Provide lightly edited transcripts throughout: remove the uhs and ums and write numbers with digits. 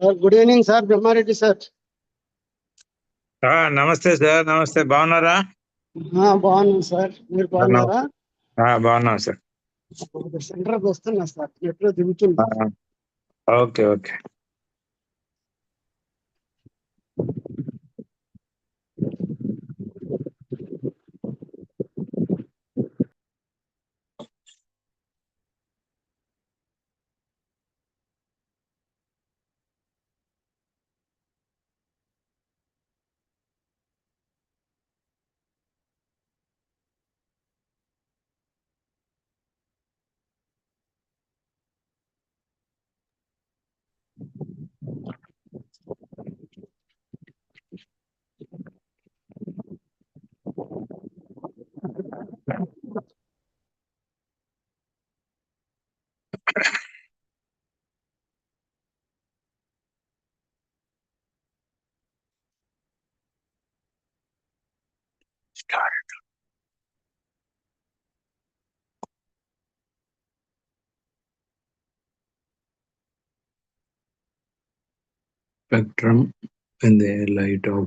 Good evening, sir. Brahmareddy, sir. నమస్తే sir. నమస్తే, బాగున్నారా? బాగున్నాను సార్. మీరు బాగున్నారా? బాగున్నాం సార్. సెంటర్కి వస్తున్నా సార్. ఎప్పుడో దిగుతున్నా. Okay okay. Spectrum in the light of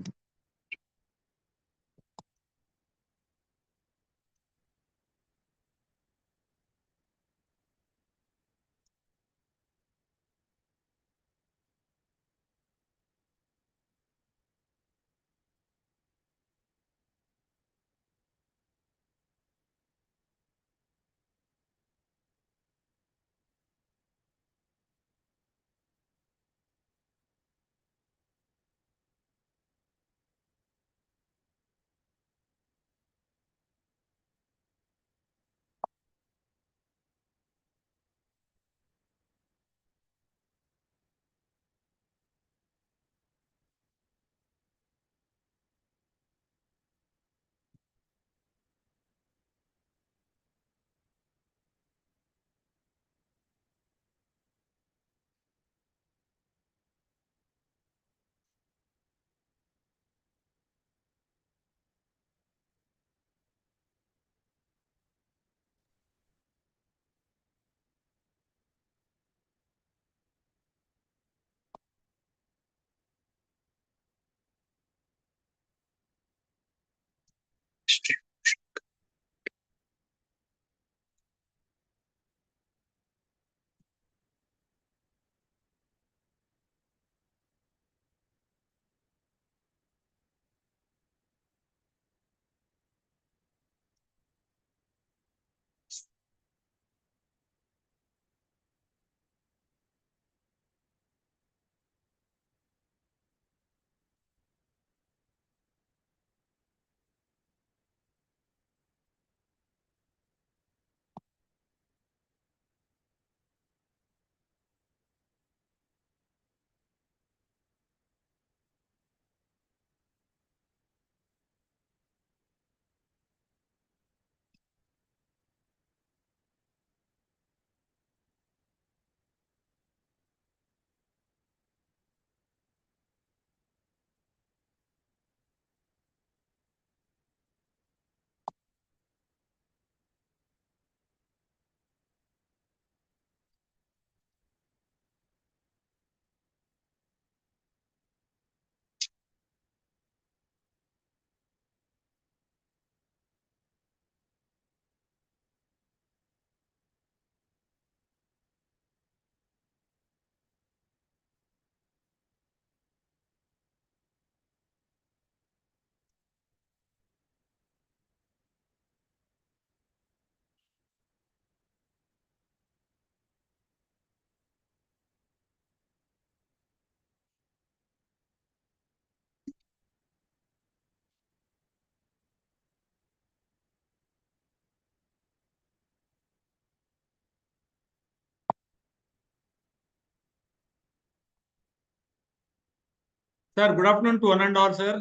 Sir, good afternoon to one and all, sir.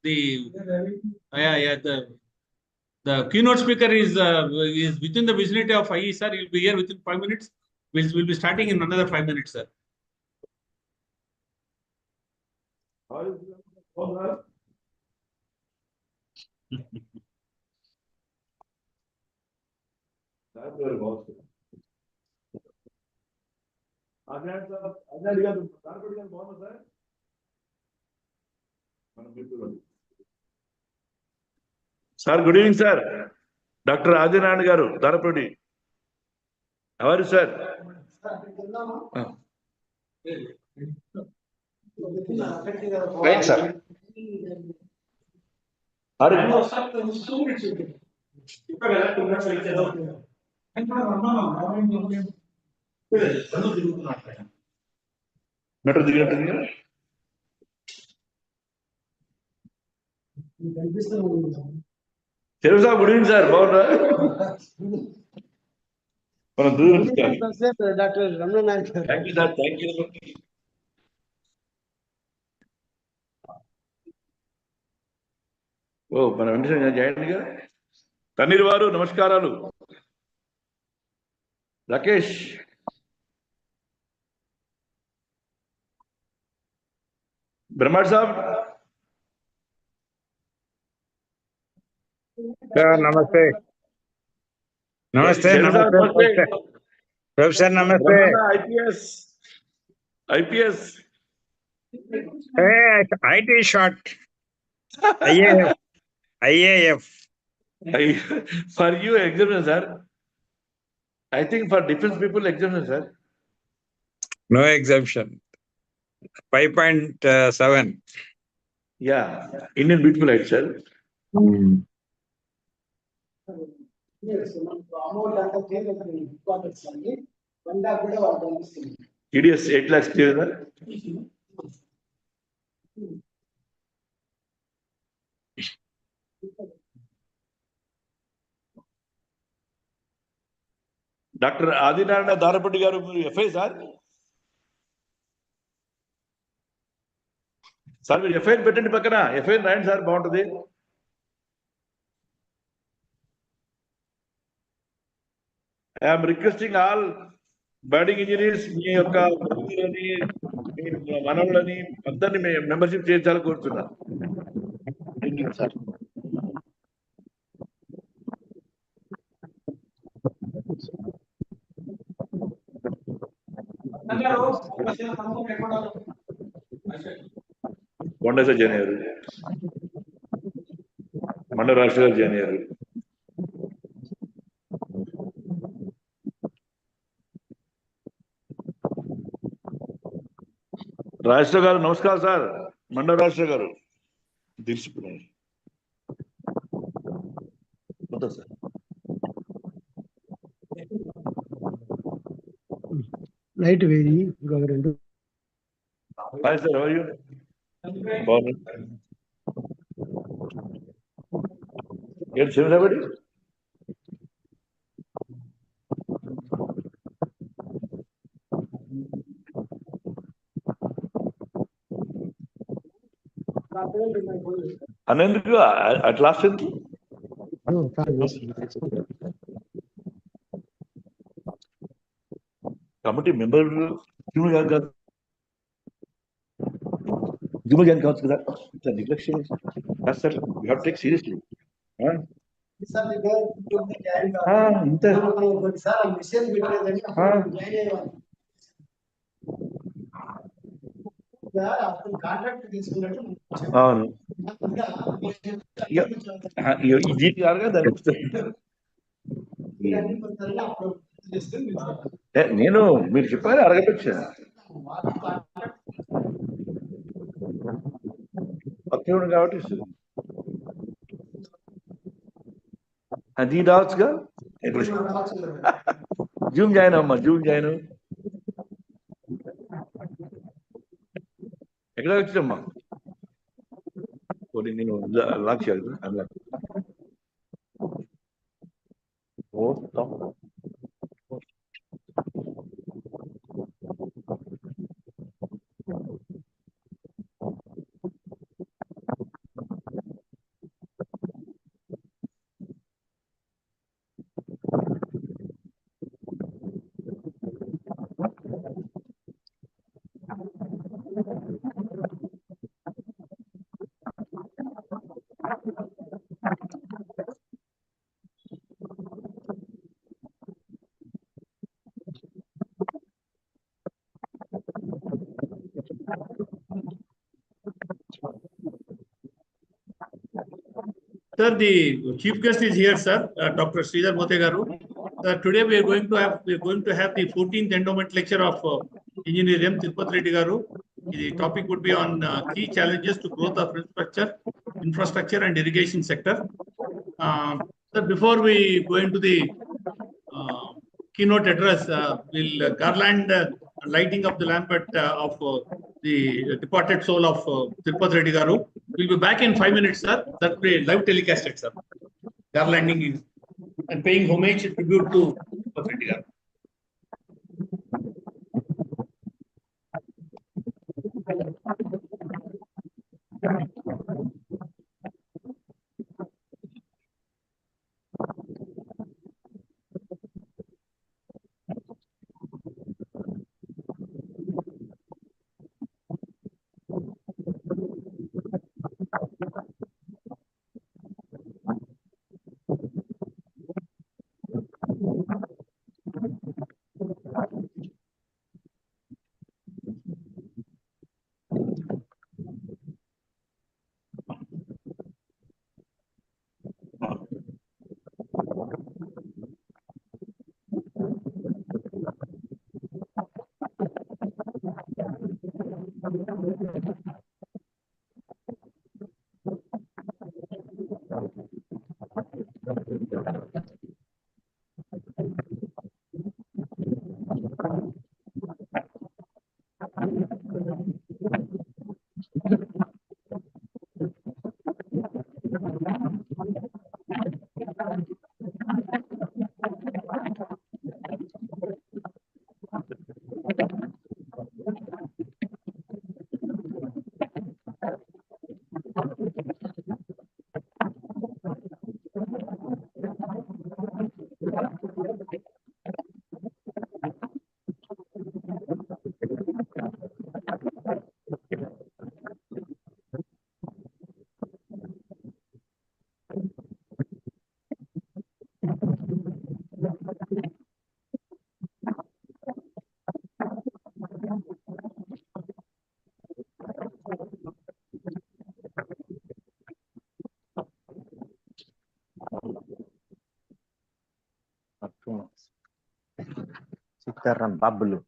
The keynote speaker is within the vicinity of IE, sir. He'll be here within 5 minutes. We'll be starting in another 5 minutes, sir. Sir, good evening, sir. Dr. Adinand Garu, Thirpath. How are you, sir? Fine, sir. Metro దిగినట్టుంది. Telugu sir, good evening sir, బాగున్నా? మనం దూరం doctor Ramana Nayak garu. Thank you sir, thank you. ఓ మన వెంటనే join గా తన్నీర్ వారు నమస్కారాలు. రాకేష్ బ్రహ్మాడ్ సాబ్, నమస్తే. నమస్తే శైలజ సాబ్, నమస్తే నమస్తే. ప్రొఫెసర్ నమస్తే. IPS IPS IT short IAF IAF for you examination sir. I think for defence people examination sir. No exemption 5.7. Yeah, Indian beautiful ఐట్ సార్. అమౌంట్ అంతా ఇంపార్టెన్స్ అండి. వండా కూడా వాళ్ళు కనిపిస్తుంది. EDS 8 lakhs clear sir. Doctor Adinarayana Darapatti garu, మీరు FI sir. Sir మీరు FI పెట్టండి పక్కన, ఎఫ్ఐ రాయండి సార్, బాగుంటుంది. I'm requesting all budding engineers, మీ యొక్క బంధువులని, మీ మనవులని అందరినీ మెంబర్షిప్ చేయించాలని కోరుతున్నా. సార్ కొండ సార్ జాయిన్ అయ్యారు, మండల రాష్ట్ర గారు జాయిన్ అయ్యారు. రాష్ట్ర గారు నమస్కారం సార్. మండల రాష్ట్ర గారు తెలుసుకున్నారు సార్. లైట్ వేయి ఇంకొక రెండు. Hi sir, how are you? బాగున్నా. ఏంటి శివరాబడి? అన్నెందుకు అట్లా ఎందుకు? కమిటీ మెంబర్ కాదు కావచ్చు కదా, ఇట్లా నెగ్లెక్ట్ చేయాలి sir. You have take seriously. ఇంత కాంట్రాక్ట్ తీసుకున్నట్టు. అవును, ఇది కాదుగా దానికి. నేను మీరు చెప్పారు అడగచ్చు. పక్కన కాబట్టి అది రావచ్చుగా. జూమ్ జాయిన్ అమ్మా, జూమ్ జాయిన్. ఎక్కడ వచ్చిందమ్మా? నేను లాక్ చేయాలి. Unlock Sir, the chief guest is here, sir, Dr. Sridhar Mote garu. Today we are going to have the 14th endowment lecture of Engineering Thirpath Reddy garu. The topic would be on key challenges to growth of infrastructure and irrigation sector. Sir, before we go into the keynote address, we'll garland lighting of the lamp of the departed soul of Thirpath Reddy garu. We'll be back in 5 minutes, sir. That will be live telecasted, sir. Garlanding and paying homage and tribute to Thirpath Reddy garu. Sitaram Bablu.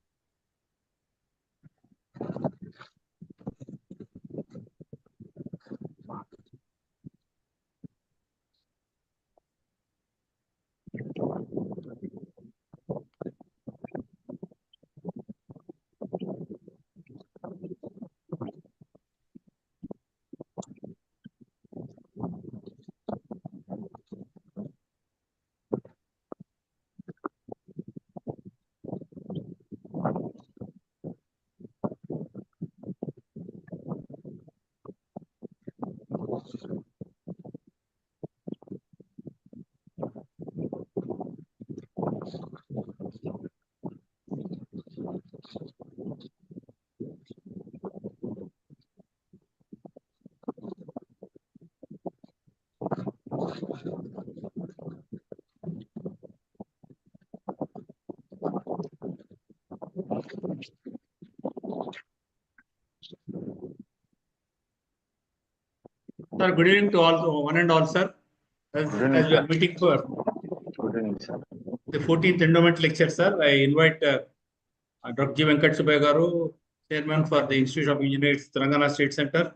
Sir, good evening to all, one and all, sir. As we are meeting for Good evening, sir. the 14th endowment lecture, sir, I invite Dr. G. Venkat Subbiah garu, Chairman for the Institute of Engineers, Telangana State Center.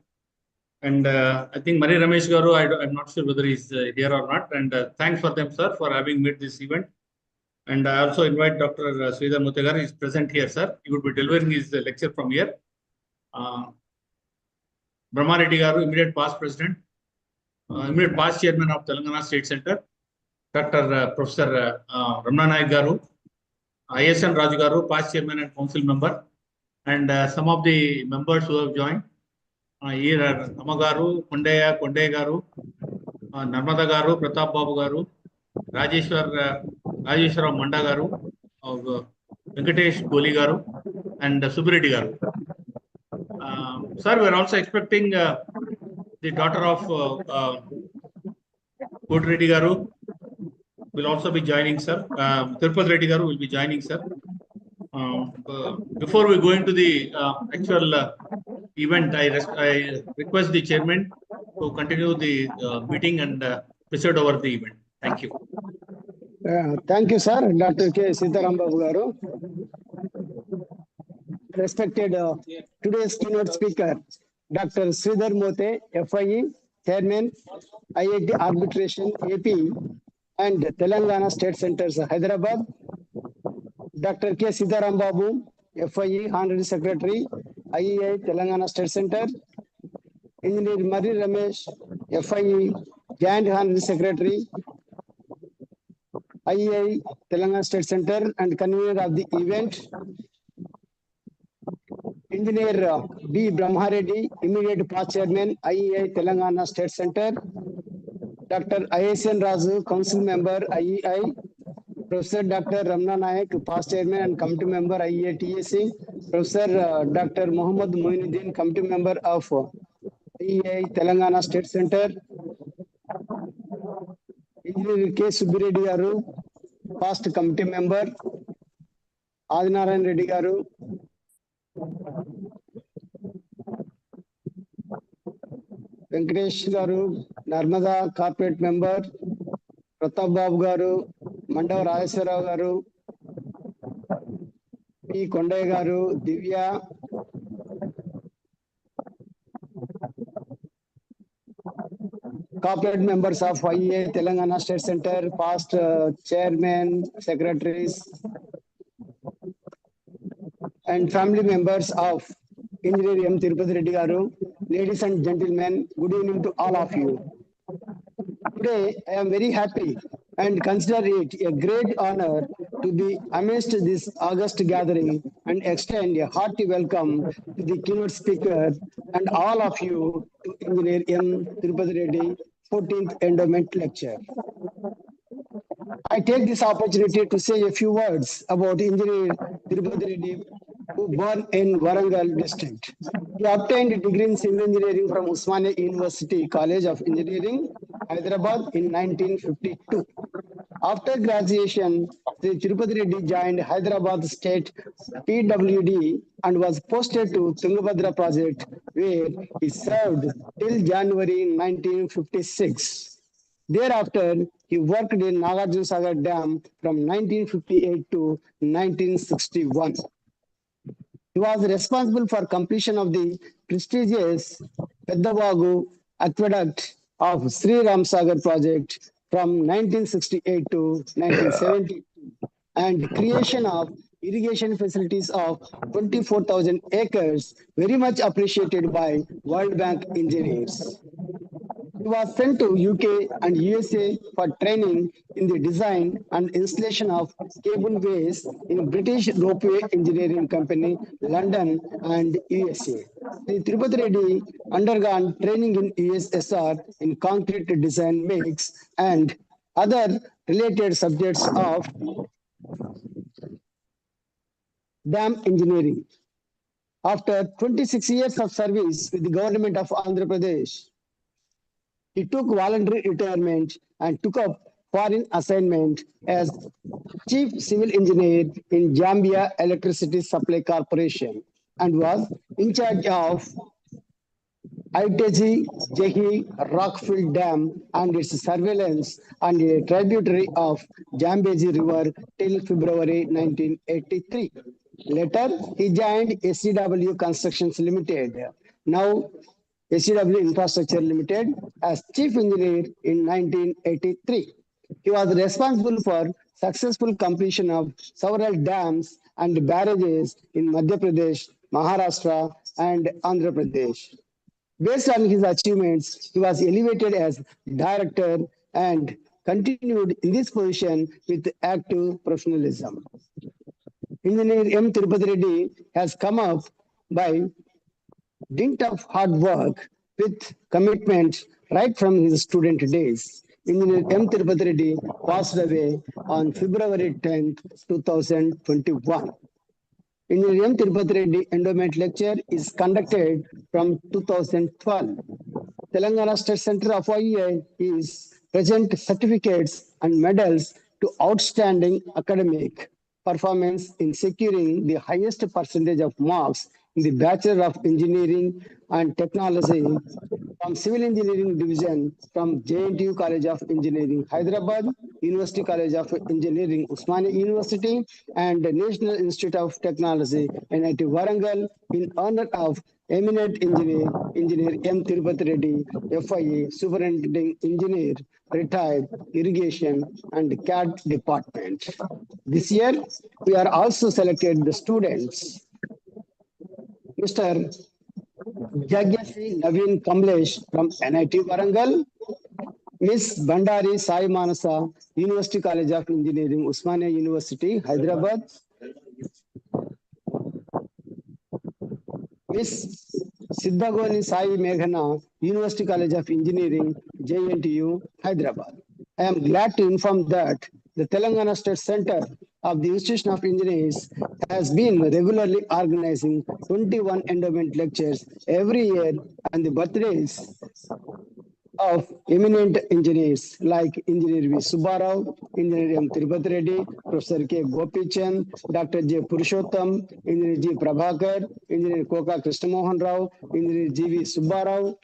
And I think Mari Ramesh garu, I'm not sure whether he's here or not. And thanks for them, sir, for having made this event. And I also invite Dr. Sridhar Mote garu, is present here, sir. He would be delivering his lecture from here. Brahma Reddy garu, immediate past president, immediate past chairman of Telangana State Center. Dr. Professor Ramana Naik garu, ISN Raju garu, past chairman and council member. And some of the members who have joined. Here are Amagaru, Kondeya garu, Narmada garu, Pratap Babu garu, Rajeshwara Manda garu, Venkatesh Goli garu, and Subbireddy garu. Sir, we are also expecting the daughter of Kod Reddy garu will also be joining, sir. Thirpath Reddy garu will be joining, sir. Before we go into the actual event, I request the chairman to continue the meeting and preside over the event. Thank you. Thank you, sir. Dr. K. Sitaram Babu Garu. Respected today's keynote speaker, Dr. Sridhar Mote, FIE, Chairman, IIT Arbitration, AP, and Telangana State Centers, Hyderabad. Dr. K. Sitaram Babu, FIE, Honorary Secretary, IEI, Telangana State Center. Engineer Murray Ramesh, FIE, Joint Honorary Secretary, IEI, Telangana State Center, and convener of the event. Engineer B. Brahmareddy, immediate past chairman, IEI, Telangana State Center. Dr. ISN Razu, council member, IEI. Professor Dr. Ramna Nayak, past chairman and committee member, IEI TSC. Professor Dr. Muhammad Moinuddin, committee member of IEI, Telangana State Center. Engineer K. Subbireddy Garu, past committee member. Adinarayan Reddy Garu. Venkatesh Garu, Narmada corporate member. Pratap Babu Garu, Mandava Rajeshwara Garu, P. Kondai Garu, Divya, corporate members of IEA, Telangana State Center, past chairman, secretaries, and family members of Engineer M. Thirpath Reddy Garu. Ladies and gentlemen, good evening to all of you. Today, I am very happy and consider it a great honor to be amidst this August gathering and extend a hearty welcome to the keynote speaker and all of you to Engineer M. Thirpath Reddy 14th Endowment Lecture. I take this opportunity to say a few words about Engineer Thirpath Reddy, who born in Warangal district. He obtained a degree in civil engineering from Usmania University College of Engineering, Hyderabad in 1952. After graduation, Sri Thirpath Reddy joined Hyderabad State PWD and was posted to Tungabhadra project, where he served till January 1956. Thereafter, he worked in Nagarjuna Sagar Dam from 1958 to 1961. He was responsible for completion of the prestigious Peddavagu Aqueduct of Sri Ram Sagar project from 1968 to 1970 and creation of irrigation facilities of 24,000 acres, very much appreciated by World Bank engineers. He was sent to UK and USA for training in the design and installation of cableways in British Ropeway Engineering Company, London and USA. The Thirpath Reddy undergone training in USSR in concrete design mix and other related subjects of dam engineering. After 26 years of service with the government of Andhra Pradesh, he took voluntary retirement and took up foreign assignment as Chief Civil Engineer in Zambia Electricity Supply Corporation and was in charge of Iteji Jehi Rockfield Dam and its surveillance on a tributary of Zambezi River till February 1983. Later, he joined SCW Constructions Limited, now SCW Infrastructure Limited, as Chief Engineer in 1983. He was responsible for successful completion of several dams and barrages in Madhya Pradesh, Maharashtra, and Andhra Pradesh. Based on his achievements, he was elevated as director and continued in this position with active professionalism. Engineer M. Thirpath Reddy has come up by dint of hard work with commitment right from his student days. Engineer M. Thirpath Reddy passed away on February 10, 2021. Engineer M. Thirpath Reddy Endowment Lecture is conducted from 2012. Telangana State Center of IEI is present certificates and medals to outstanding academic performance in securing the highest percentage of marks in the Bachelor of Engineering and Technology from from Civil Engineering Division from JNTU College of Engineering, Hyderabad, University College of Engineering, Usmania University, and the National Institute of Technology, NIT Warangal, in honor of eminent engineer M. Thirpath Reddy, FIE, Superintending Engineer, retired, Irrigation and CAD Department. This year, we are also selected the students. Mr. Jagyasi Naveen Kamlesh from NIT Warangal, Miss Bandari Sai Manasa, University College of Engineering, Usmania University, Hyderabad. Miss Siddhagoni Sai Meghana, University College of Engineering, JNTU, Hyderabad. I am glad to inform that the Telangana State Center of the Institution of Engineers has been regularly organizing 21 endowment lectures every year on the birthdays of eminent engineers like Engineer V. Subbarao, Engineer M. Thirpath Reddy, Professor K. Gopichand, Dr. J. Purushottam, Engineer G. Prabhakar, Engineer Koka Krishnamohan Rao, Engineer G. V. Subbarao,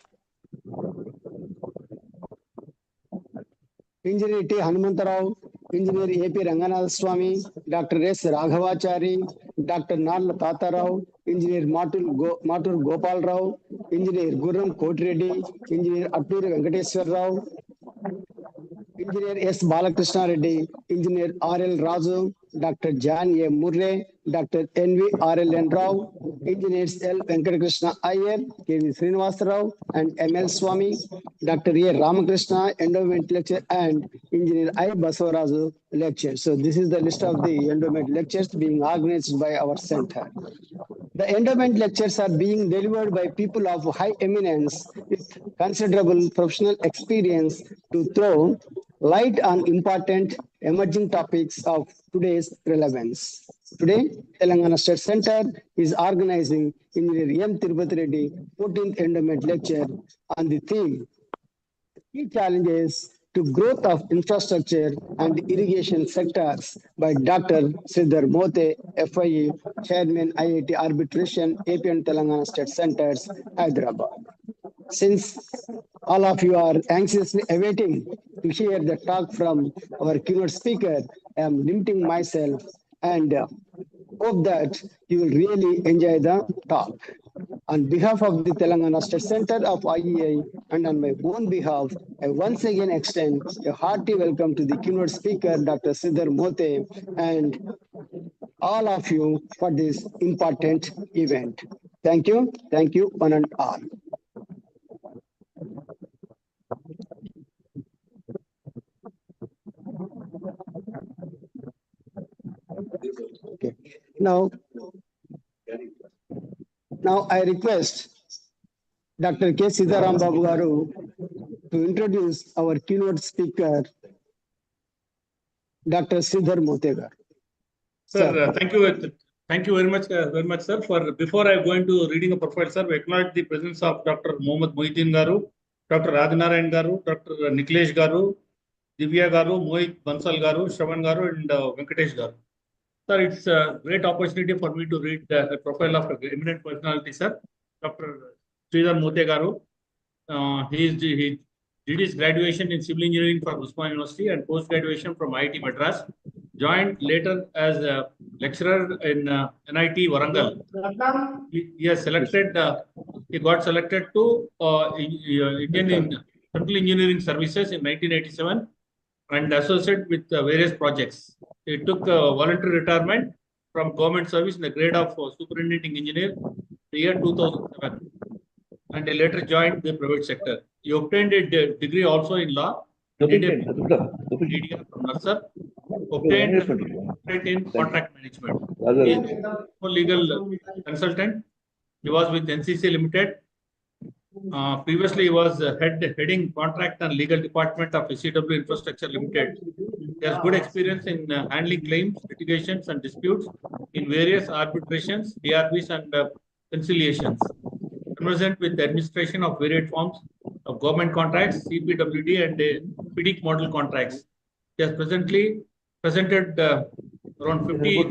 Engineer T. Hanumantarao, Engineer A.P. Ranganatha Swami, Dr. S. Raghavachari, Dr. Narla Tatarao, Engineer Matur Gopal Rao, Engineer Gurram Kotireddy, Engineer Atturi Venkateswar Rao, Engineer S. Balakrishna Reddy, Engineer R.L. Raju, Dr. Jan A. Murray, Dr. N.V. R.L.N. Rao, Engineers L. Venkatakrishna Iyer, K.V. Srinivasa Rao, and M.L. Swami, Dr. A. Ramakrishna, Endowment Lecture, and Engineer I. Basavaraju Lecture. So this is the list of the endowment lectures being organized by our center. The endowment lectures are being delivered by people of high eminence with considerable professional experience to throw light on important emerging topics of today's relevance. Today, Telangana State Center is organizing Engineer M. Thirpath Reddy 14th Endowment Lecture on the theme Key Challenges to Growth of Infrastructure and Irrigation Sectors by Dr. Sridhar Mote, FIE, Chairman IIT Arbitration, AP and Telangana State Centers, Hyderabad. Since all of you are anxiously awaiting to hear the talk from our keynote speaker, I am limiting myself and hope that you will really enjoy the talk. On behalf of the Telangana State Center of IEI and on my own behalf, I once again extend a hearty welcome to the keynote speaker, Dr. Sridhar Mote, and all of you for this important event. Thank you, one and all. Okay. Now I request Dr. K. Sitharam Babu Garu to introduce our keynote speaker, Dr. Sridhar Mote Garu. Sir, thank you very much, sir. Before I go into reading a profile, sir, we acknowledge the presence of Dr. Mohammad Mohiddin Garu, Dr. Radhanarayan Garu, Dr. Niklesh Garu, Divya Garu, Mohit Bansal Garu, Shravan Garu, and Venkatesh Garu. Sir, it's a great opportunity for me to read the profile of an eminent personality, sir, Dr. Sridhar Mote Garu. He did his graduation in civil engineering from Usman University and post-graduation from IIT Madras. Joined later as a lecturer in NIT Warangal. He got selected to Indian Central Engineering Services in 1987 and associated with various projects. He took voluntary retirement from government service in the grade of superintending engineer in the year 2007. And he later joined the private sector. He obtained a degree also in law, DDR from Narsar, obtained in contract management. He is a legal consultant. He was with NCC Limited. Previously, he was heading contract and legal department of SCW Infrastructure Limited. He has good experience in handling claims, litigations, and disputes in various arbitrations, DRBs, and conciliations. Conversant with the administration of varied forms of government contracts, CPWD, and PDIC model contracts. He has presently presented around 50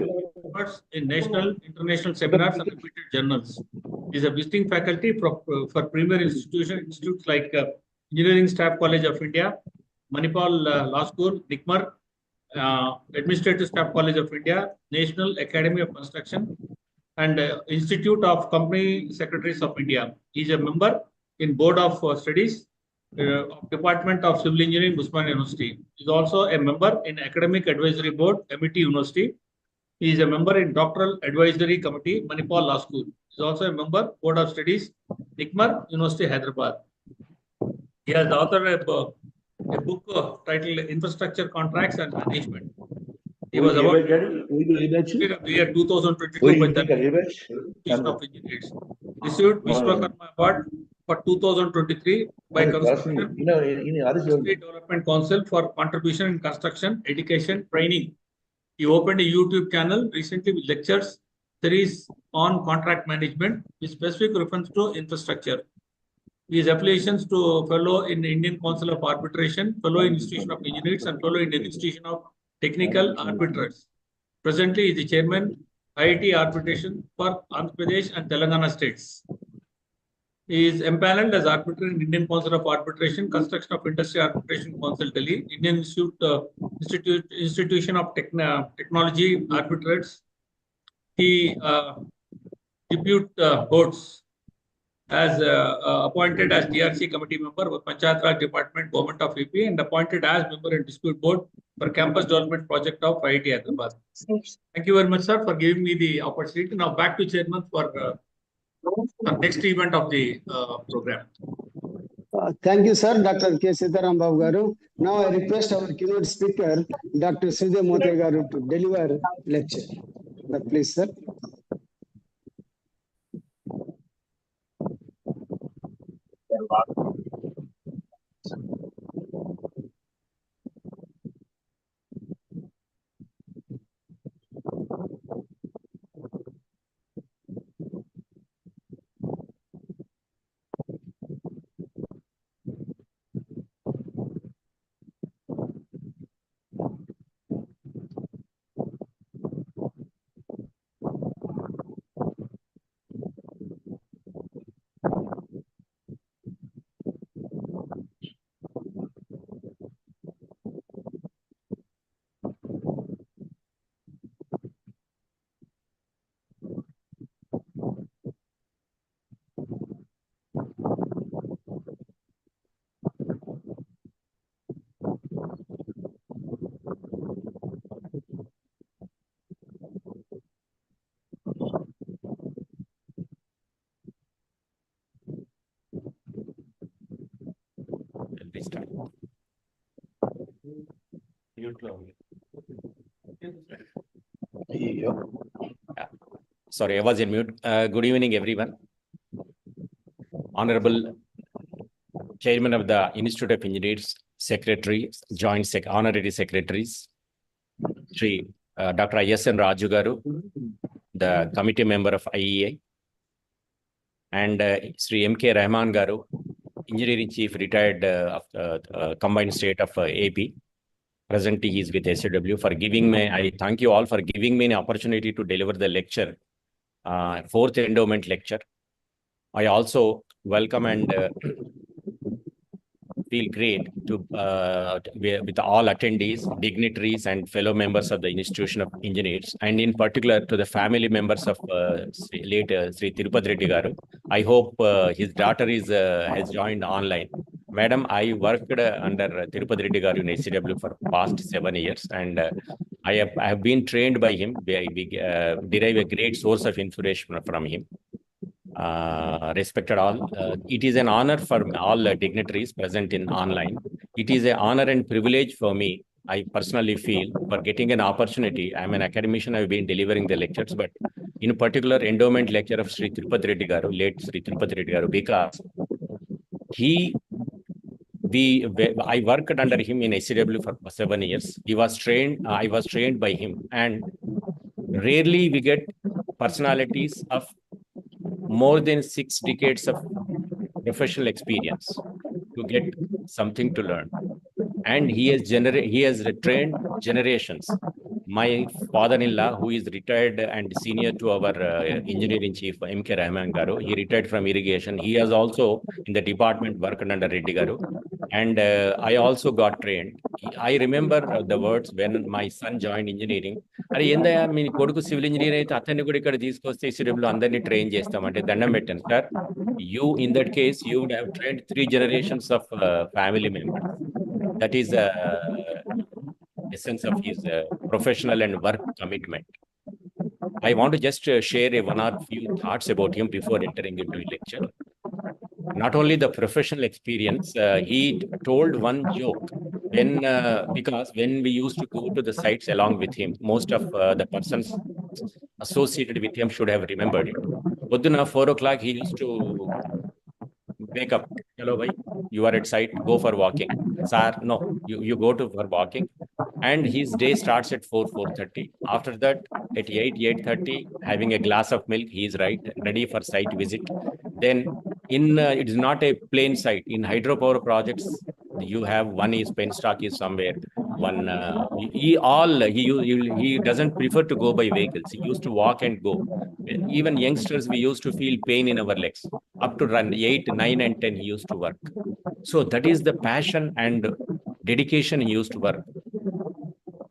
papers in national, international seminars and repeated journals. Is a visiting faculty for premier institutes like Engineering Staff College of India, Manipal Law School, NICMAR, Administrative Staff College of India, National Academy of Construction, and Institute of Company Secretaries of India. He is a member in Board of Studies of Department of Civil Engineering, Usman University. He is also a member in Academic Advisory Board, MIT University. He is a member in Doctoral Advisory Committee, Manipal Law School. He is also a member, Board of Studies, NICMAR, University, Hyderabad. He has authored a book titled Infrastructure Contracts and Management. He was about the year 2022 by the Institution of Engineers. Received Vishwakarma Award for 2023 by Construction Industry Development Council for contribution in construction, education, training. He opened a YouTube channel recently with lectures series on contract management with specific reference to infrastructure. His affiliations to fellow in Indian Council of Arbitration, fellow in Institution of Engineers, and fellow in Institution of Technical Arbitrators. Presently, he is the chairman IIT Arbitration for Andhra Pradesh and Telangana states. He is empaneled as arbitrator in Indian Council of Arbitration, Construction of Industry Arbitration Council, Delhi, Indian Institution of Technology Arbitrators. He depute boards as appointed as DRC committee member with Panchayat Raj Department, Government of AP, and appointed as member in dispute board for campus development project of IIT Hyderabad. Thank you very much, sir, for giving me the opportunity. Now back to chairman for the next event of the program. Thank you, sir, Dr. K. Sitaram Babu Garu. Now I request our keynote speaker, Dr. Sridhar Mothe Garu, to deliver lecture. Please, sir. Sorry, I was in mute. Good evening, everyone. Honorable Chairman of the Institute of Engineers, Secretary, Honorary Secretaries, Sri Dr. I.S.N. Raju Garu, the Committee Member of IEA, and Sri M.K. Rahman Garu, Engineering Chief, retired of Combined State of AP. Presently, he is with SAW. For giving me, I thank you all for giving me an opportunity to deliver the lecture, fourth endowment lecture. I also welcome and feel great to with all attendees, dignitaries, and fellow members of the Institution of Engineers, and in particular to the family members of late Sri Thirpath Reddy Garu. I hope his daughter has joined online. Madam, I worked under Thirpath Reddy Garu in SCW for past 7 years, and I have been trained by him. We derive a great source of inspiration from him. Respected all, it is an honor for all dignitaries present in online. It is an honor and privilege for me, I personally feel, for getting an opportunity. I'm an academician, I've been delivering the lectures, but in particular, endowment lecture of Sri Thirpath Reddy Garu, late Sri Thirpath Reddy Garu, because I worked under him in SCW for 7 years. He was trained, I was trained by him, and rarely we get personalities of more than 6 decades of professional experience to get something to learn. And he has trained generations. my father-in-law, who is retired and senior to our engineering chief, M.K. Rahman Garu, he retired from irrigation. He has also in the department worked under Reddy Garu. And I also got trained. I remember the words when my son joined engineering. అరే ఏందయ్యా మీ కొడుకు civil engineer అయితే అతన్ని కూడా ఇక్కడ తీసుకొస్తే CW అందరినీ train చేస్తామంటే దండం పెట్టండి sir. You in that case you would have trained 3 generations of family members. That is essence of his professional and work commitment. I want to just share one or few thoughts about him before entering into the lecture. Not only the professional experience, he told one joke when because when we used to go to the sites along with him, most of the persons associated with him should have remembered it. Podduna 4 o'clock, he used to wake up. Hello, bhai, you are at site, go for walking. Sir, no, you go to for walking. And his day starts at 4:30. After that, at 8:30, having a glass of milk, he is ready for site visit. Then it is not a plain site. In hydropower projects, you have one is penstock is somewhere. One he doesn't prefer to go by vehicles. He used to walk and go. Even youngsters, we used to feel pain in our legs. Up to run 8, 9, and 10, he used to work. So that is the passion and dedication he used to work.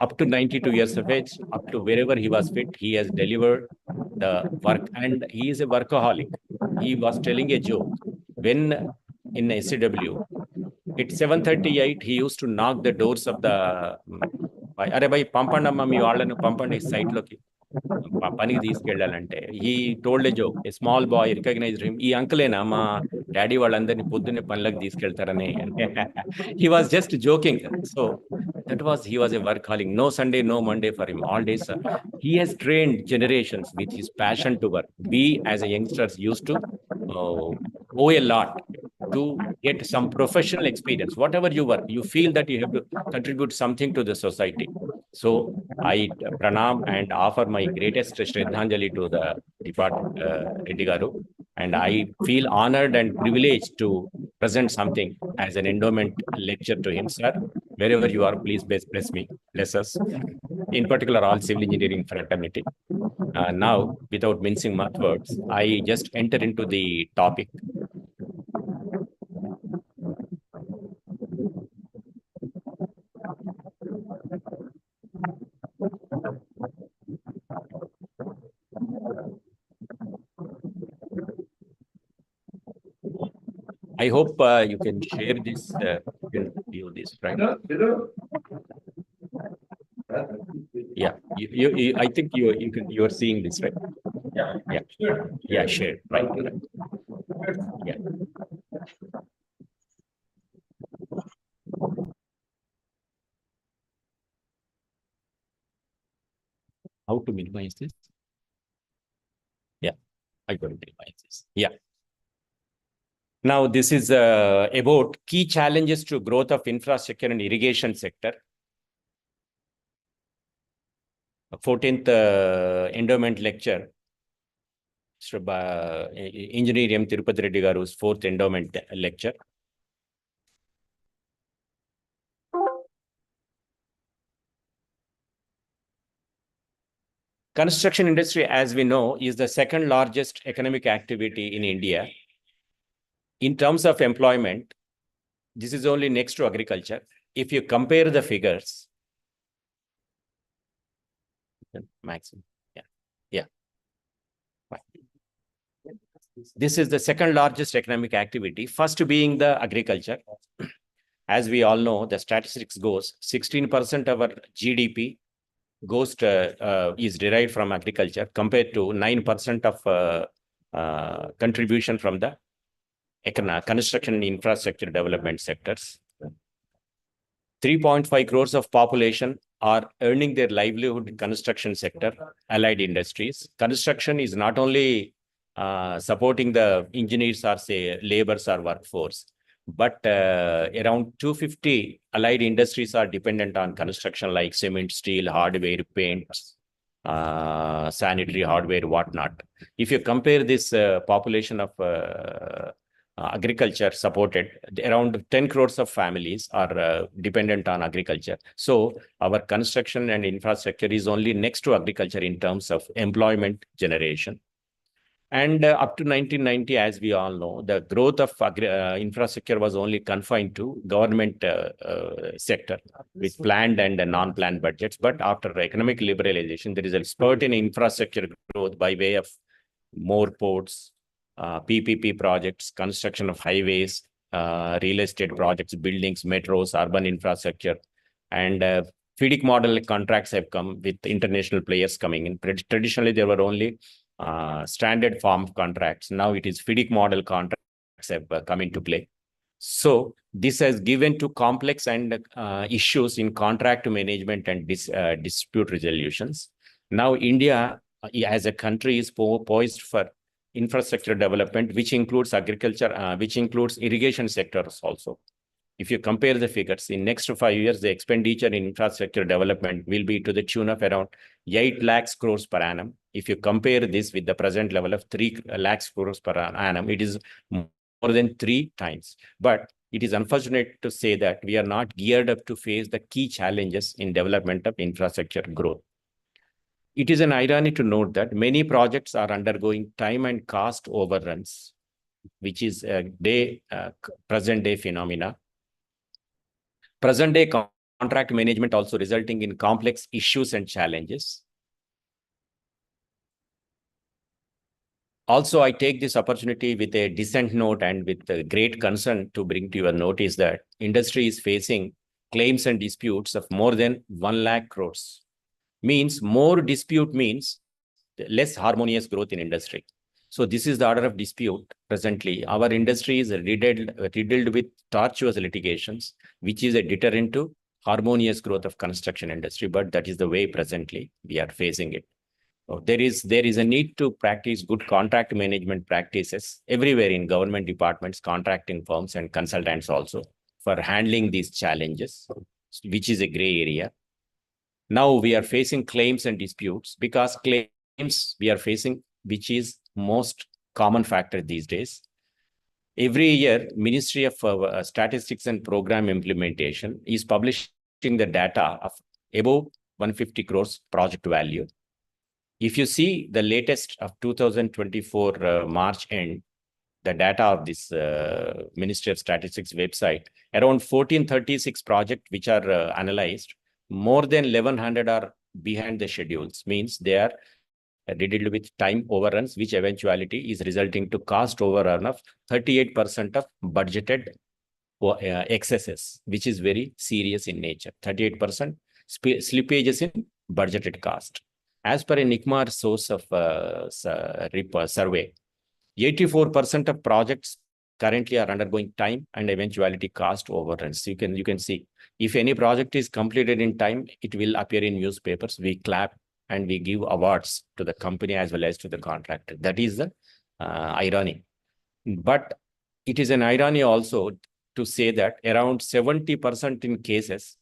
Up to 92 years of age, up to wherever he was fit, he has delivered the work, and he is a workaholic. He was telling a joke when in SCW at 7:38 he used to knock the doors of the అరే భయ్ పంపండి అమ్మా మీ వాళ్ళని పంపండి site లోకి పనికి తీసుకెళ్ళాలంటే. he told a joke. A small boy recognized him. ఈ అంకులేనా మా డాడీ వాళ్ళందరినీ పొద్దున్నే పనులకు తీసుకెళ్తారని. He was just joking. So he was a workaholic. No Sunday, no Monday for him. All days. He has trained generations with his passion to work. We as a youngsters used to owe a lot to get some professional experience. Whatever you work, you feel that you have to contribute something to the society. So I pranam and offer my greatest Shraddhanjali to the department, Reddy Garu, and I feel honored and privileged to present something as an endowment lecture to him, sir. Wherever you are, please bless me, bless us, in particular all civil engineering fraternity. Now, without mincing much words, I just enter into the topic. I hope you can share this, you can view this, right? Yeah, I think you are seeing this, right? Yeah, share, right. Yeah. How to minimize this? Yeah, I got to minimize this. Yeah. Now, this is about key challenges to growth of infrastructure and irrigation sector. 14th endowment lecture. Engineer M. Thirpath Reddy Garu's 4th endowment lecture. Construction industry, as we know, is the second largest economic activity in India. In terms of employment, this is only next to agriculture. If you compare the figures, maximum, yeah. This is the second largest economic activity, first being the agriculture. As we all know, the statistics goes 16% of our GDP goes to, is derived from agriculture compared to 9% of contribution from the construction and infrastructure development sectors. 3.5 crores of population are earning their livelihood in construction sector, allied industries. Construction is not only supporting the engineers or say laborers or workforce, but around 250 allied industries are dependent on construction like cement, steel, hardware, paints, sanitary hardware, whatnot. If you compare this population of agriculture supported. Around 10 crores of families are dependent on agriculture. So our construction and infrastructure is only next to agriculture in terms of employment generation. And up to 1990, as we all know, the growth of infrastructure was only confined to government sector with planned and non-planned budgets. But after economic liberalization, there is a spurt in infrastructure growth by way of more ports, PPP projects, construction of highways, real estate projects, buildings, metros, urban infrastructure, and FIDIC model contracts have come with international players coming in. Traditionally, there were only standard form contracts. Now it is FIDIC model contracts have come into play. So this has given to complex and issues in contract management and dispute resolutions. Now India as a country is poised for infrastructure development, which includes agriculture, which includes irrigation sectors also. If you compare the figures, in next 5 years, the expenditure in infrastructure development will be to the tune of around 8 lakhs crores per annum. If you compare this with the present level of 3 lakhs crores per annum, it is more than 3 times. But it is unfortunate to say that we are not geared up to face the key challenges in development of infrastructure growth. It is an irony to note that many projects are undergoing time and cost overruns, which is a present day phenomena. Present day contract management also resulting in complex issues and challenges. Also, I take this opportunity with a dissent note and with a great concern to bring to your notice that industry is facing claims and disputes of more than 1 lakh crores. Means more dispute means less harmonious growth in industry. So this is the order of dispute presently. Our industry is riddled with tortuous litigations, which is a deterrent to harmonious growth of construction industry. But that is the way presently we are facing it. So there is a need to practice good contract management practices everywhere in government departments, contracting firms, and consultants also for handling these challenges, which is a gray area. Now we are facing claims and disputes because claims we are facing, which is most common factor these days. Every year, Ministry of Statistics and Program Implementation is publishing the data of above 150 crores project value. If you see the latest of 2024 March end, the data of this Ministry of Statistics website, around 1436 projects which are analyzed, more than 1100 are behind the schedules, means they are riddled with time overruns, which eventuality is resulting to cost overrun of 38% of budgeted excesses, which is very serious in nature. 38% slippages in budgeted cost. As per a NICMAR source of survey, 84% of projects currently are undergoing time and eventuality cost overruns. You can see if any project is completed in time, it will appear in newspapers. We clap and we give awards to the company as well as to the contractor. That is the irony. But it is an irony also to say that around 70% in cases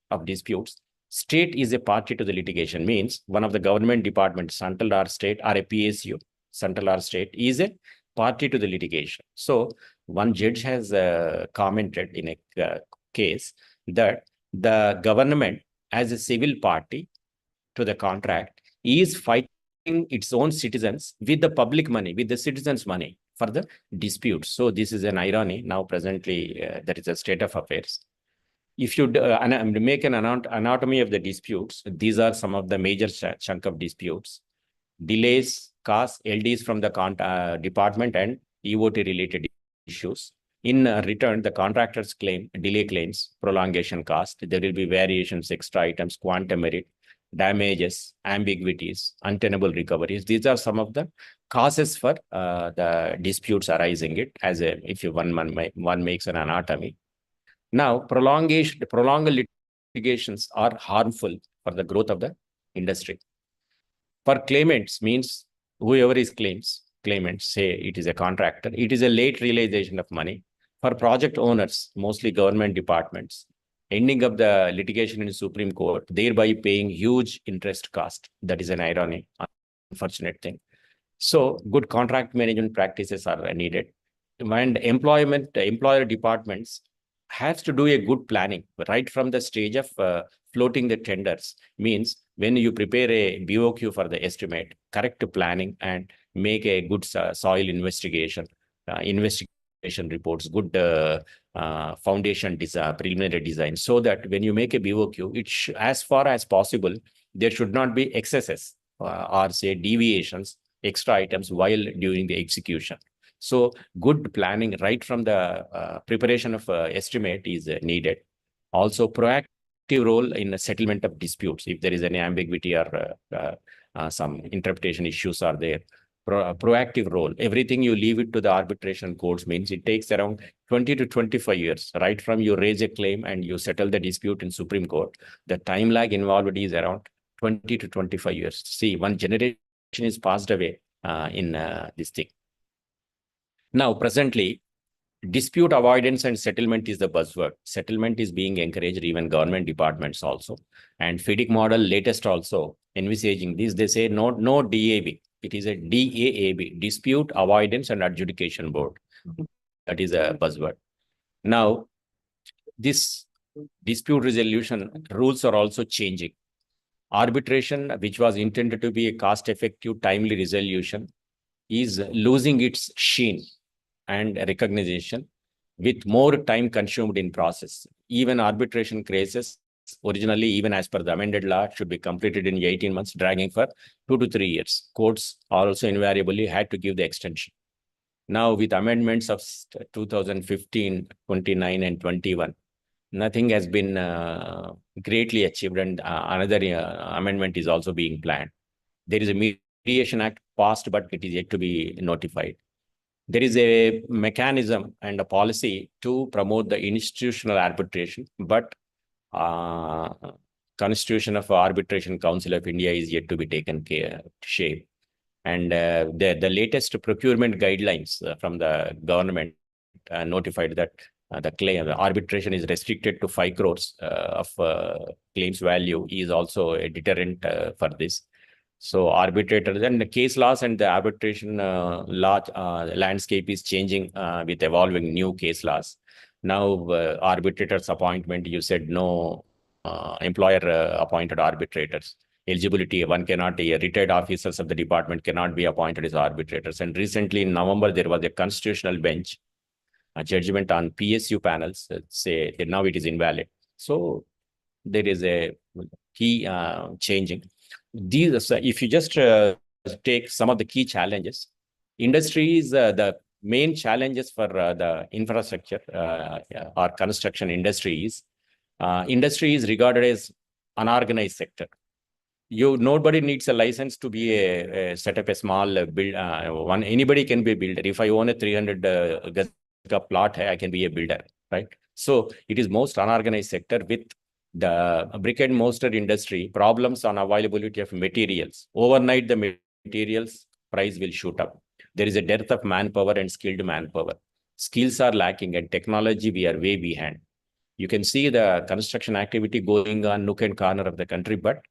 of disputes, state is a party to the litigation. Means one of the government departments, central or state, or a PSU, central or state, is a party to the litigation. So one judge has commented in a case that the government as a civil party to the contract is fighting its own citizens with the public money, with the citizens' money for the dispute. So this is an irony. Now presently, there is a state of affairs. If you make an anatomy of the disputes, these are some of the major chunk of disputes. Delays, costs, LDs from the department, and EOT related issues. In return, the contractors claim delay claims, prolongation cost. There will be variations, extra items, quantum merit, damages, ambiguities, untenable recoveries. These are some of the causes for the disputes arising. It as a if you one makes an anatomy. Now, prolonged litigations are harmful for the growth of the industry. For claimants, means whoever is claimants, say it is a contractor, it is a late realization of money. For project owners, mostly government departments, ending up the litigation in the Supreme Court, thereby paying huge interest cost. That is an irony, unfortunate thing. So good contract management practices are needed. and employer departments has to do a good planning right from the stage of floating the tenders. Means when you prepare a BOQ for the estimate, correct planning and make a good soil investigation, investigation reports, good foundation design, preliminary design, so that when you make a BOQ, as far as possible, there should not be excesses or say deviations, extra items while during the execution. So good planning right from the preparation of estimate is needed. Also proactive role in the settlement of disputes. If there is any ambiguity or some interpretation issues are there, proactive role. Everything you leave it to the arbitration courts means it takes around 20 to 25 years, right from you raise a claim and you settle the dispute in Supreme Court. The time lag involved is around 20 to 25 years. See, one generation is passed away in this thing. Now, presently, dispute avoidance and settlement is the buzzword. Settlement is being encouraged, even government departments also. And FIDIC model latest also envisaging this. They say no DAB. It is a DAAB, Dispute Avoidance and Adjudication Board. That is a buzzword. Now, this dispute resolution rules are also changing. Arbitration, which was intended to be a cost-effective, timely resolution, is losing its sheen and recognition with more time consumed in process. Even arbitration cases, originally, even as per the amended law, should be completed in 18 months, dragging for 2 to 3 years. Courts also invariably had to give the extension. Now, with amendments of 2015, 29, and 21, nothing has been greatly achieved, and another amendment is also being planned. There is a Mediation Act passed, but it is yet to be notified. There is a mechanism and a policy to promote the institutional arbitration, but Constitution of Arbitration Council of India is yet to be taken shape. And the latest procurement guidelines from the government notified that the arbitration is restricted to 5 crores of claims value is also a deterrent for this. So arbitrators and the case laws and the arbitration landscape is changing with evolving new case laws. Now, arbitrators appointment, you said no employer appointed arbitrators. Eligibility, one cannot, retired officers of the department cannot be appointed as arbitrators. And recently in November, there was a constitutional bench, a judgment on PSU panels, say that now it is invalid. So there is a key changing. These, if you just take some of the key challenges, industries, the main challenges for the infrastructure or construction industry is regarded as unorganized sector. Nobody needs a license to be set up a small build. Anybody can be a builder. If I own a 300 gaz plot, I can be a builder, right? So it is most unorganized sector with the brick and mortar industry, problems on availability of materials. Overnight, the materials price will shoot up. There is a dearth of manpower and skilled manpower. Skills are lacking, and technology, we are way behind. You can see the construction activity going on nook and corner of the country, but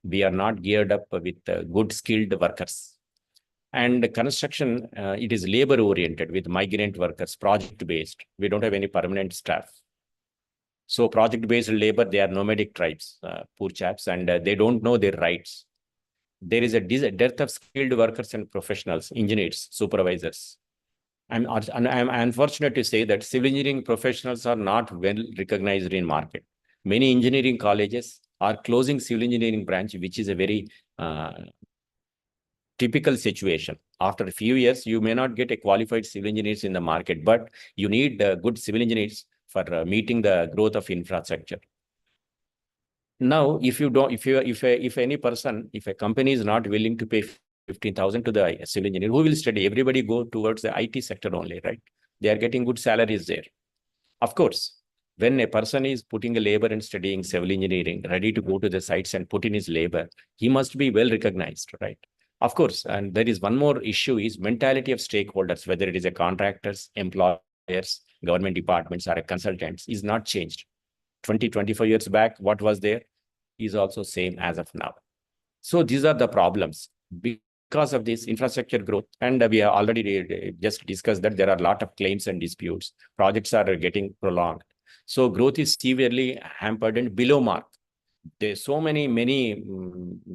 we are not geared up with good skilled workers. And construction, it is labor oriented with migrant workers, project based. We don't have any permanent staff. So project-based labor, they are nomadic tribes, poor chaps, and they don't know their rights. There is a dearth of skilled workers and professionals, engineers, supervisors. I'm unfortunate to say that civil engineering professionals are not well recognized in market. Many engineering colleges are closing civil engineering branch, which is a very typical situation. After a few years, you may not get a qualified civil engineers in the market, but you need good civil engineers for meeting the growth of infrastructure. Now, if any person, if a company is not willing to pay 15,000 to the civil engineer, who will study? Everybody go towards the IT sector only, right? They are getting good salaries there. Of course, when a person is putting a labor and studying civil engineering, ready to go to the sites and put in his labor, he must be well recognized, right? Of course, and there is one more issue is mentality of stakeholders, whether it is a contractors, employers, government departments, or consultants, is not changed. 25 years back, what was there is also same as of now. So these are the problems. Because because of this infrastructure growth, and we have already just discussed that there are a lot of claims and disputes. Projects are getting prolonged. So growth is severely hampered and below mark. There's so many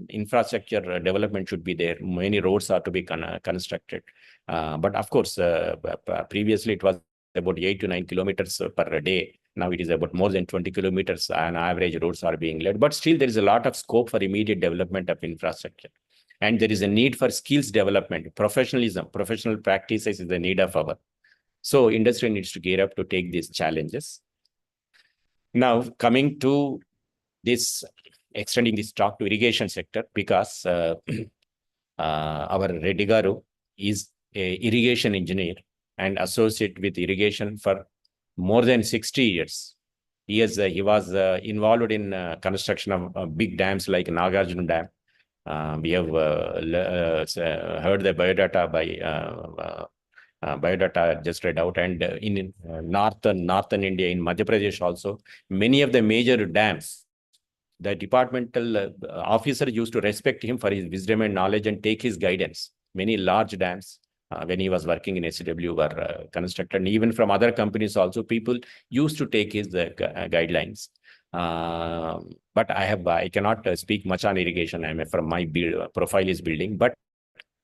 infrastructure development should be there. Many roads are to be constructed. But of course, previously it was about 8 to 9 kilometers per day. Now it is about more than 20 kilometers on average roads are being laid. But still there is a lot of scope for immediate development of infrastructure. And there is a need for skills development, professionalism, professional practices is the need of our. So industry needs to gear up to take these challenges. Now coming to this, extending this talk to irrigation sector, because our Reddy Garu is a irrigation engineer and associate with irrigation for more than 60 years. He was involved in construction of big dams like Nagarjuna Dam. We have heard the biodata by biodata just read out, and in northern India, in Madhya Pradesh also, many of the major dams, the departmental officer used to respect him for his wisdom and knowledge and take his guidance. Many large dams, when he was working in SCW, were constructed. And even from other companies also, people used to take his guidelines. But I cannot speak much on irrigation. From my profile is building, but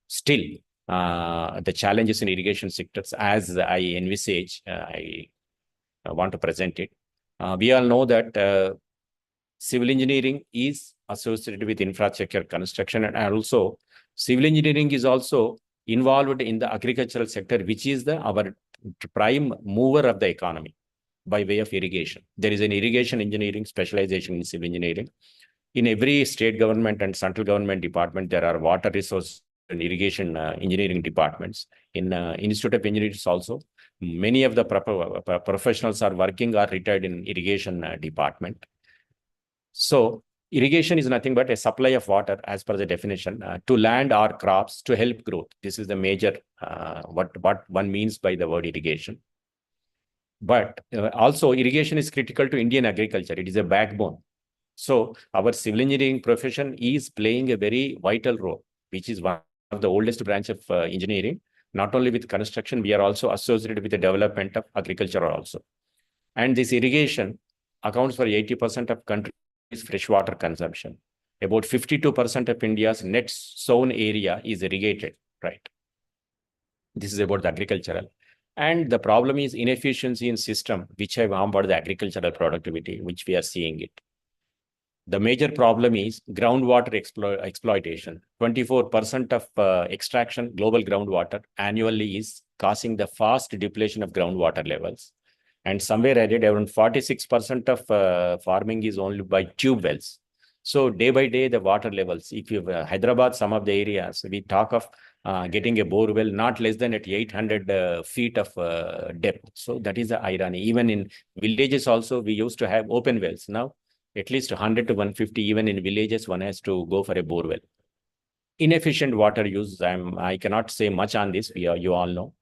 still, the challenges in irrigation sectors, as I envisage, I want to present it. We all know that civil engineering is associated with infrastructure construction, and also civil engineering is also involved in the agricultural sector, which is our prime mover of the economy by way of irrigation. There is an irrigation engineering specialization in civil engineering. In every state government and central government department, there are water resource and irrigation engineering departments. In Institute of Engineers also, many of the professionals are working or retired in irrigation department. So irrigation is nothing but a supply of water, as per the definition, to land or crops to help growth. This is the major what one means by the word irrigation. But also irrigation is critical to Indian agriculture. It is a backbone. So our civil engineering profession is playing a very vital role, which is one of the oldest branch of engineering. Not only with construction, we are also associated with the development of agriculture also. And this irrigation accounts for 80% of country's freshwater consumption. About 52% of India's net sown area is irrigated, right? This is about the agricultural. And the problem is inefficiency in system, which have hampered the agricultural productivity, which we are seeing it. The major problem is groundwater exploitation. 24% of extraction global groundwater annually is causing the fast depletion of groundwater levels. And somewhere added, around 46% of farming is only by tube wells. So day by day, the water levels, if you Hyderabad, some of the areas, we talk of getting a bore well not less than at 800 feet of depth. So that is the irony. Even in villages also, we used to have open wells. Now, at least 100 to 150, even in villages, one has to go for a bore well. Inefficient water use, I cannot say much on this. You all know,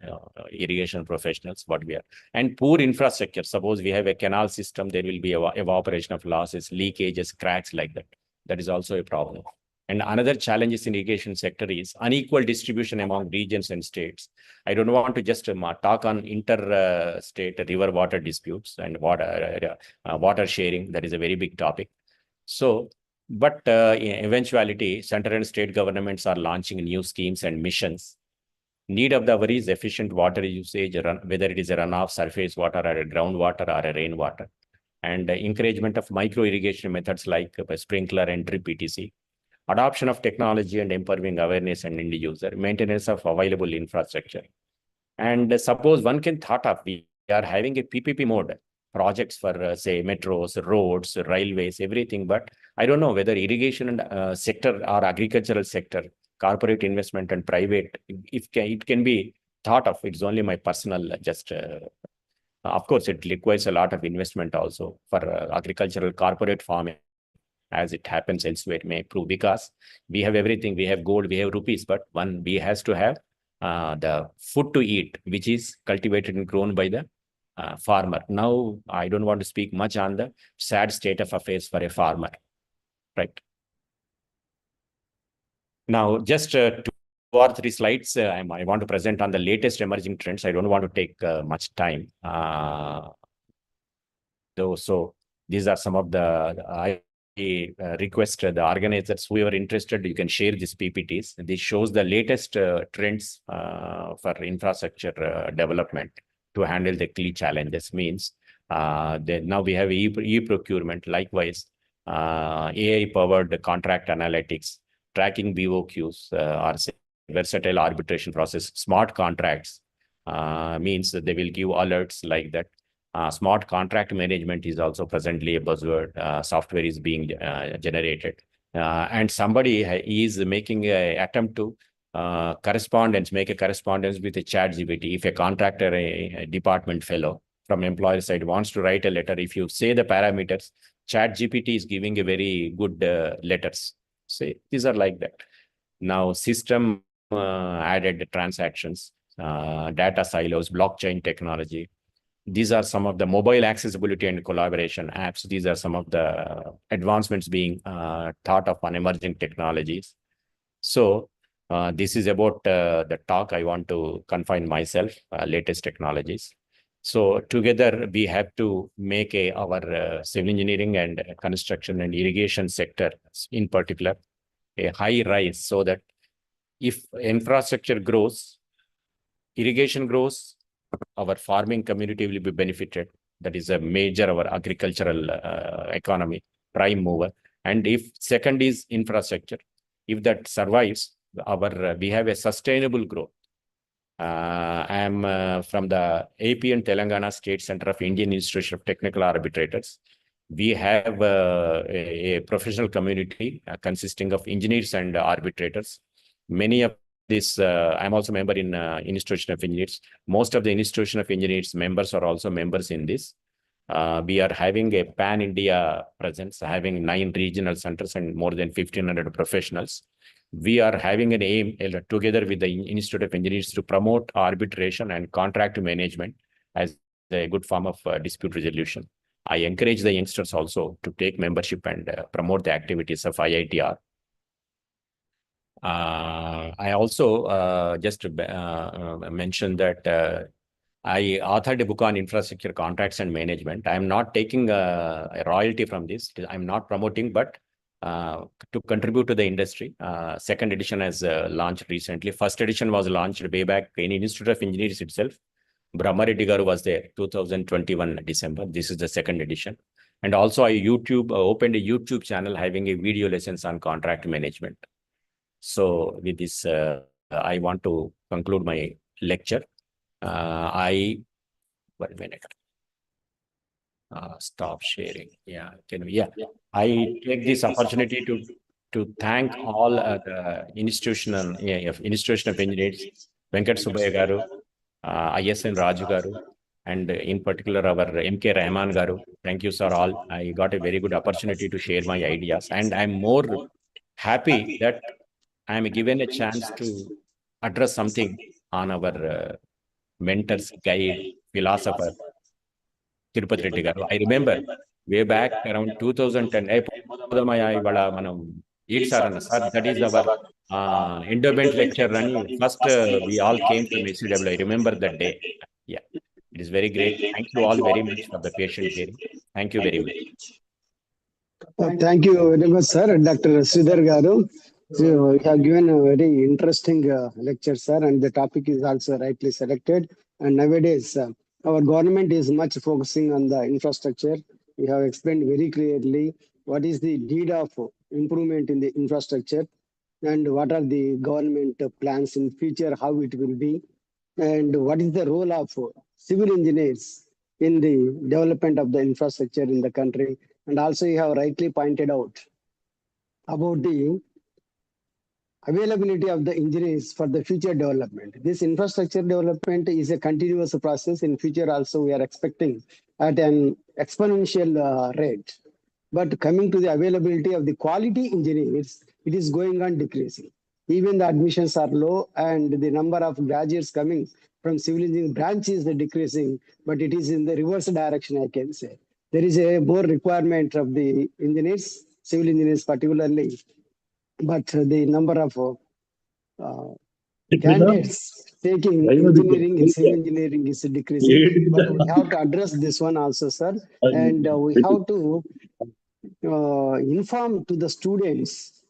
irrigation professionals, what we are. And poor infrastructure. Suppose we have a canal system, there will be evaporation of losses, leakages, cracks like that. That is also a problem. And another challenge in irrigation sector is unequal distribution among regions and states. I don't want to just talk on inter-state river water disputes and water sharing. That is a very big topic. So, but in eventuality, central and state governments are launching new schemes and missions. Need of the hour is efficient water usage, whether it is a runoff, surface water, or a groundwater, or a rainwater. And encouragement of micro irrigation methods like sprinkler and drip etc. Adoption of technology and empowering awareness and end user, maintenance of available infrastructure. And suppose one can thought of, we are having a PPP mode, projects for say metros, roads, railways, everything. But I don't know whether irrigation and sector or agricultural sector, corporate investment and private, if it can be thought of. It's only my personal of course, it requires a lot of investment also for agricultural corporate farming, as it happens elsewhere, may prove, because we have everything. We have gold, we have rupees, but we has to have the food to eat, which is cultivated and grown by the farmer. Now, I don't want to speak much on the sad state of affairs for a farmer, right? Now, just to or three slides. I want to present on the latest emerging trends. I don't want to take much time. So these are some of I request the organizers, whoever interested, you can share these PPTs. This shows the latest trends for infrastructure development to handle the key challenges. Means now we have e-procurement. Likewise, AI-powered contract analytics, tracking BOQs, or versatile arbitration process. Smart contracts means that they will give alerts like that. Smart contract management is also presently a buzzword. Software is being generated. And somebody is making an attempt to make a correspondence with a ChatGPT. If a contractor, a department fellow from employer side wants to write a letter, if you say the parameters, ChatGPT is giving a very good letters. Say these are like that. Now system added transactions, data silos, blockchain technology. These are some of the mobile accessibility and collaboration apps. These are some of the advancements being thought of on emerging technologies. So this is about the talk. I want to confine myself, latest technologies. So together we have to make our civil engineering and construction and irrigation sector in particular a high rise, so that if infrastructure grows, irrigation grows, our farming community will be benefited. That is a major our agricultural economy prime mover. And if second is infrastructure, if that survives, we have a sustainable growth. I am from the AP and Telangana State Center of Indian Institution of Technical Arbitrators. We have a professional community consisting of engineers and arbitrators. Many of this, I'm also a member in Institution of Engineers. Most of the Institution of Engineers members are also members in this. We are having a pan-India presence, having 9 regional centers and more than 1,500 professionals. We are having an aim together with the Institute of Engineers to promote arbitration and contract management as a good form of dispute resolution. I encourage the youngsters also to take membership and promote the activities of IITR. I also just mentioned that I authored a book on infrastructure contracts and management. I'm not taking a royalty from this. I'm not promoting, but to contribute to the industry. Second edition has launched recently. First edition was launched way back in Institute of Engineers itself. Reddy garu was there, 2021 December. This is the second edition. And also I opened a YouTube channel having a video lessons on contract management. So with this, I want to conclude my lecture. One minute. Stop sharing. Yeah, I take this opportunity to thank all the Institution of Engineers, Venkat Subbayya garu, ISN Raju garu, and in particular our MK Rahman garu. Thank you, sir, all. I got a very good opportunity to share my ideas, and I'm more happy that I'm given a chance to address something on our mentor's guide, philosopher, Thirpath Reddy garu. I remember way back around 2010, sir, that is our endowment lecture running. First, we all came from ACW. I remember that day. Yeah, it is very great. Thank you all very much for the patient hearing. Thank you very much. Thank you very much, sir. Dr. Sridhar Garu. So you have given a very interesting lecture, sir, and the topic is also rightly selected. And nowadays, our government is much focusing on the infrastructure. We have explained very clearly what is the need of improvement in the infrastructure and what are the government plans in future, how it will be, and what is the role of civil engineers in the development of the infrastructure in the country. And also you have rightly pointed out about the availability of the engineers for the future development. This infrastructure development is a continuous process. In future also we are expecting at an exponential rate. But coming to the availability of the quality engineers, it is going on decreasing. Even the admissions are low and the number of graduates coming from civil engineering branch is decreasing, but it is in the reverse direction, I can say. There is a more requirement of the engineers, civil engineers particularly, but the number of candidates taking engineering and civil engineering is decreasing, but we have to address this one also, sir. And we have to inform to the students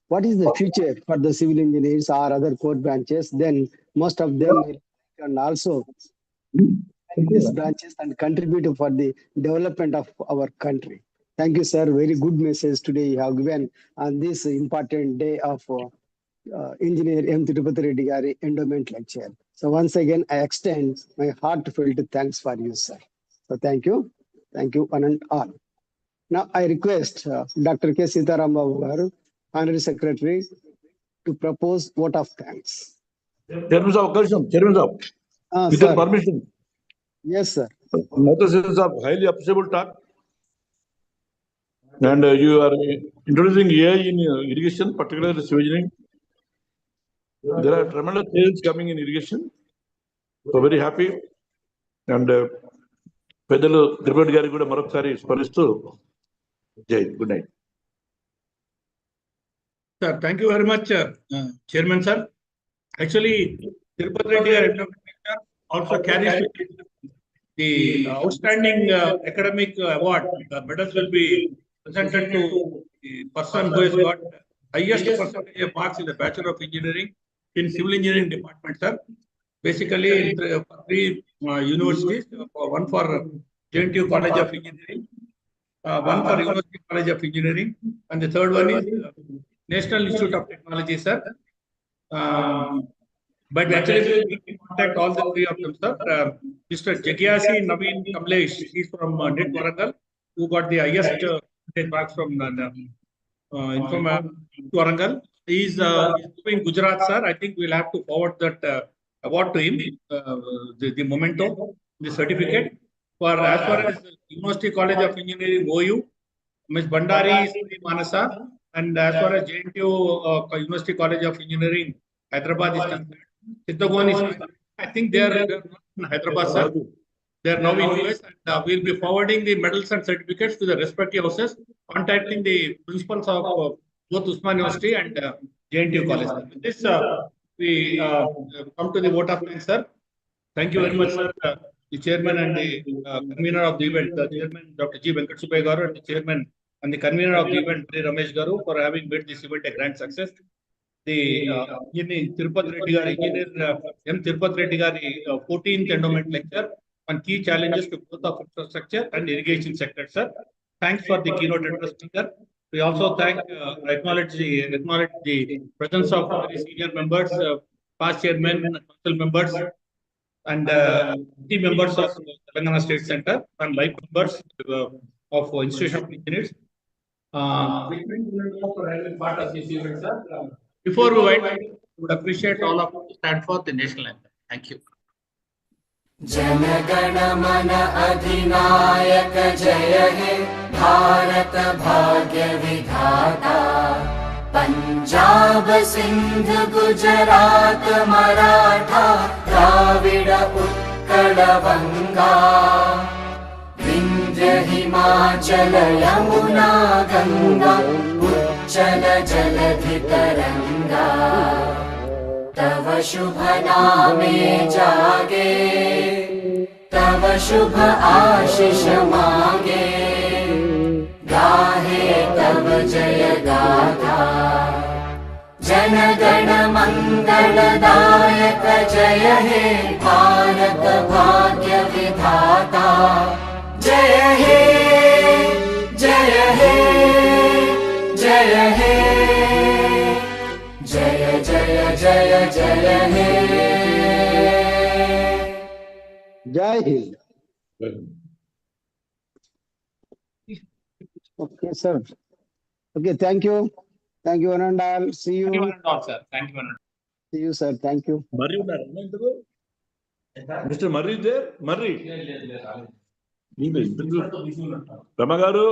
what is the future for the civil engineers or other core branches. Then most of them will and also these branches and contribute for the development of our country. Thank you, sir. Very good message today you have given on this important day of Engineer M. Tirupati Reddy Gari Endowment Lecture. So once again, I extend my heartfelt thanks for you, sir. So thank you one and all. Now I request Dr. K. Sitaram Babu Garu, Honorary Secretary, to propose vote of thanks. Chairman Saab, Chairman Saab, with Sir. your permission. Yes, sir. Notice is a highly appreciable talk. And you are introducing AI in irrigation, particularly sewage engineering. There are tremendous sales coming in irrigation. So very happy. And పెద్దలు తిరుపతి గారికి కూడా మరొకసారి స్మరిస్తూ జై good night. Sir, thank you very much, Chairman sir. Actually, Thirpath Reddy also carries the outstanding academic award. The medals will be presented to the person who has got highest percentage of marks in the Bachelor of Engineering in Civil Engineering Department, sir. Basically, in three universities, one for JNTU College of Engineering, one for University College of Engineering, and the third one is National Institute of Technology, sir. But actually, we can contact all the three of them, sir. Mr. Jagyasi Naveen Kamlesh, he's from NIT Warangal, who got the highest marks from Warangal. He's doing Gujarat, sir. I think we'll have to forward that award to him, the memento, the certificate. For as far as University College of Engineering, OU, Ms. Bandari Sri Manasa, and as far as JNTU University College of Engineering, Hyderabad is concerned. Chittagong is, I think they are not in Hyderabad, sir. They are now in US, and we'll be forwarding the medals and certificates to the respective houses, contacting the principals of both Usman University and JNTU College. With this, we come to the vote of thanks, sir. Thank you very much, sir. The chairman and the convener of the event, the chairman Dr. G. Venkat Subbai Garu, and the chairman and the convener of the event, Ramesh Garu, for having made this event a grand success. The Thirpath Reddy Gari, Engineer M. Thirpath Reddy Gari 14th Endowment Lecture on key challenges to growth of infrastructure and irrigation sector, sir. Thanks for the keynote address speaker. We also acknowledge the presence of very senior members, past chairmen, council members, and key members of Telangana State Center and live members of Institution of Engineers. For having part of this event, sir. Before we wind, we would appreciate all of you to stand for the national anthem. Thank you. जनगण मन अधिनायक जय हे भारत भाग्य विधाता पंजाब सिंध गुजरात मराठा द्राविड उत्कल बंगा विंध्य हिमाचल यमुना गंगा उच्चल जलधि तरंगा तव शुभ नामे जागे तव शुभ आशीष मांगे गाहे तव जय गाथा जन गण मंगलदायक जय हे भारत भाग्य विधाता जय हे जय हे जय हे जय जय जय जय हे Jai Hind. Okay, sir. Okay, thank you. Thank you, one and all. See you. Thank you, one and all, sir. Thank you, one and all. See you, sir. Thank you. Murray ఉన్నారు Mr. Murray is there? Murray. Rama గారు